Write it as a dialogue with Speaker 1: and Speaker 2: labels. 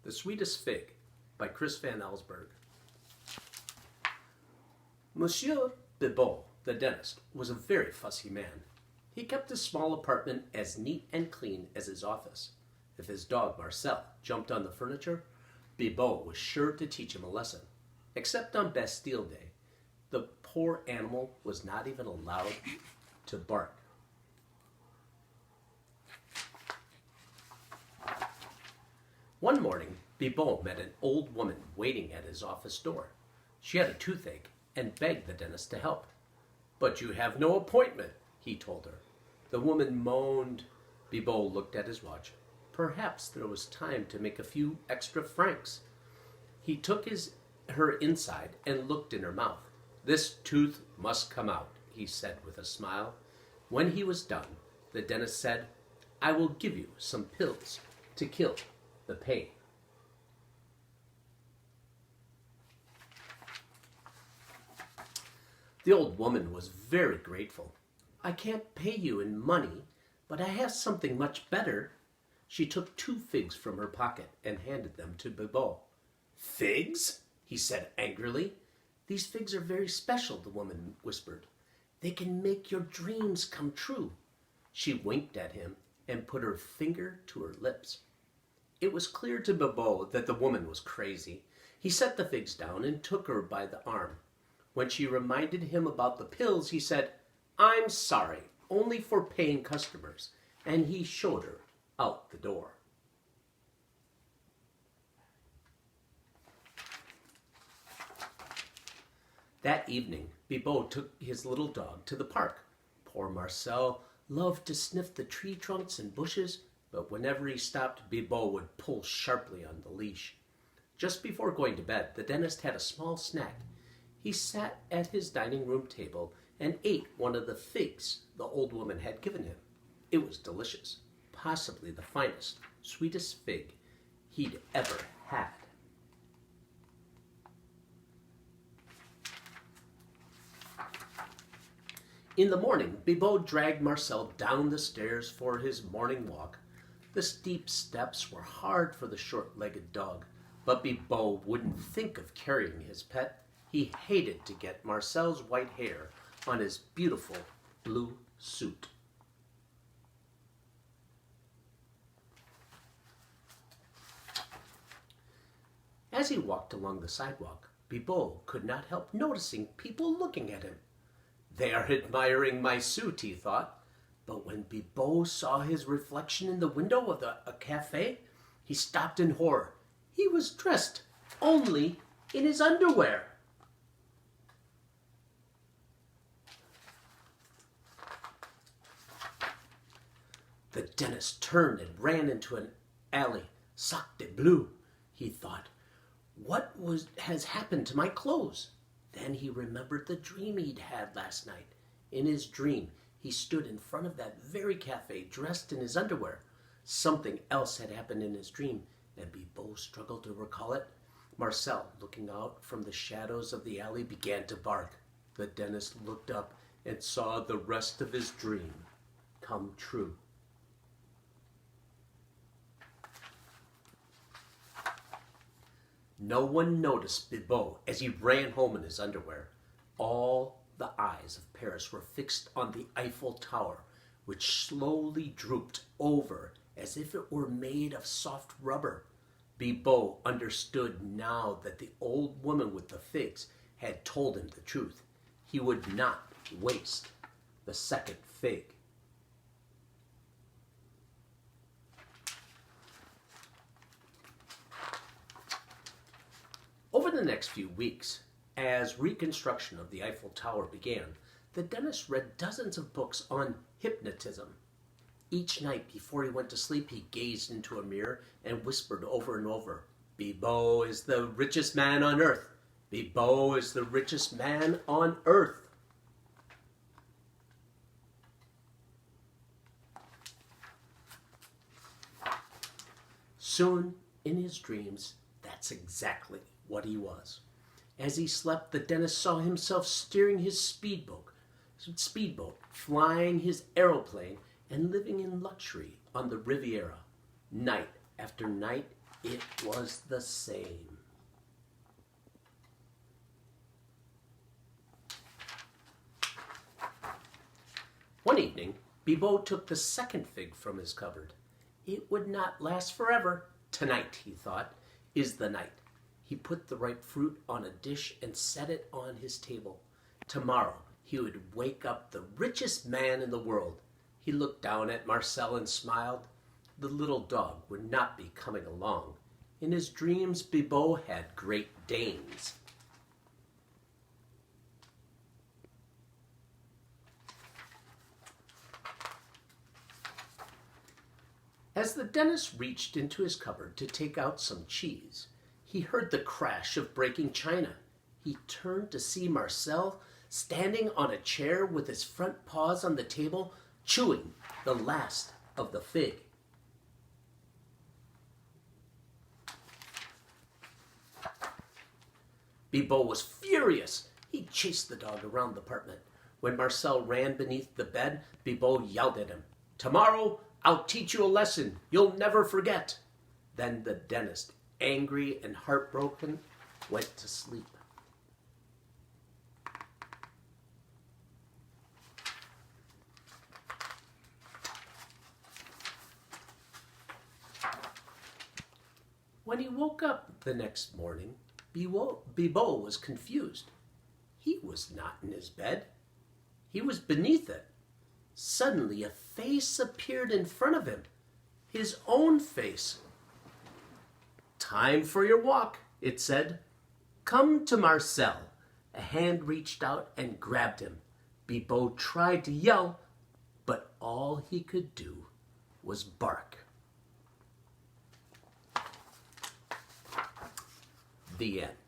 Speaker 1: The Sweetest Fig by Chris Van Allsburg. Monsieur Bibot, the dentist, was a very fussy man. He kept his small apartment as neat and clean as his office. If his dog Marcel jumped on the furniture, Bibot was sure to teach him a lesson. Except on Bastille Day, the poor animal was not even allowed to bark. One morning, Bibot met an old woman waiting at his office door. She had a toothache and begged the dentist to help. "But you have no appointment," he told her. The woman moaned. Bibot looked at his watch. Perhaps there was time to make a few extra francs. He took her inside and looked in her mouth. "This tooth must come out," he said with a smile. When he was done, the dentist said, "I will give you some pills to kill the pain." The old woman was very grateful. "I can't pay you in money, but I have something much better." She took 2 figs from her pocket and handed them to Bibot. "Figs?" he said angrily. "These figs are very special," the woman whispered. "They can make your dreams come true." She winked at him and put her finger to her lips. It was clear to Bibot that the woman was crazy. He set the figs down and took her by the arm. When she reminded him about the pills, he said, "I'm sorry, only for paying customers," and he showed her out the door. That evening, Bibot took his little dog to the park. Poor Marcel loved to sniff the tree trunks and bushes, but whenever he stopped, Bibot would pull sharply on the leash. Just before going to bed, the dentist had a small snack. He sat at his dining room table and ate one of the figs the old woman had given him. It was delicious, possibly the finest, sweetest fig he'd ever had. In the morning, Bibot dragged Marcel down the stairs for his morning walk. The steep steps were hard for the short-legged dog, but Bibot wouldn't think of carrying his pet. He hated to get Marcel's white hair on his beautiful blue suit. As he walked along the sidewalk, Bibot could not help noticing people looking at him. "They are admiring my suit," he thought. But when Bibot saw his reflection in the window of a cafe, he stopped in horror. He was dressed only in his underwear. The dentist turned and ran into an alley. "Sacre bleu," he thought. "What has happened to my clothes?" Then he remembered the dream he'd had last night. In his dream, he stood in front of that very cafe dressed in his underwear. Something else had happened in his dream, and Bibot struggled to recall it. Marcel, looking out from the shadows of the alley, began to bark. The dentist looked up and saw the rest of his dream come true. No one noticed Bibot as he ran home in his underwear. All the eyes of Paris were fixed on the Eiffel Tower, which slowly drooped over as if it were made of soft rubber. Bibot understood now that the old woman with the figs had told him the truth. He would not waste the second fig. Over the next few weeks, as reconstruction of the Eiffel Tower began, the dentist read dozens of books on hypnotism. Each night before he went to sleep, he gazed into a mirror and whispered over and over, "Bibot is the richest man on earth. Bibot is the richest man on earth." Soon, in his dreams, that's exactly what he was. As he slept, the dentist saw himself steering his speedboat, flying his aeroplane, and living in luxury on the Riviera. Night after night, It was the same. One evening, Bibo took the second fig from his cupboard. It would not last forever. Tonight, he thought, is the night. He put the ripe fruit on a dish and set it on his table. Tomorrow, he would wake up the richest man in the world. He looked down at Marcel and smiled. The little dog would not be coming along. In his dreams, Bibo had Great Danes. As the dentist reached into his cupboard to take out some cheese, he heard the crash of breaking china. He turned to see Marcel standing on a chair with his front paws on the table, chewing the last of the fig. Bibo was furious. He chased the dog around the apartment. When Marcel ran beneath the bed, Bibo yelled at him, "Tomorrow, I'll teach you a lesson you'll never forget." Then the dentist, angry and heartbroken, went to sleep. When he woke up the next morning, Bibo was confused. He was not in his bed. He was beneath it. Suddenly, a face appeared in front of him. His own face. "Time for your walk," it said. "Come to Marcel." A hand reached out and grabbed him. Bibo tried to yell, but all he could do was bark. The end.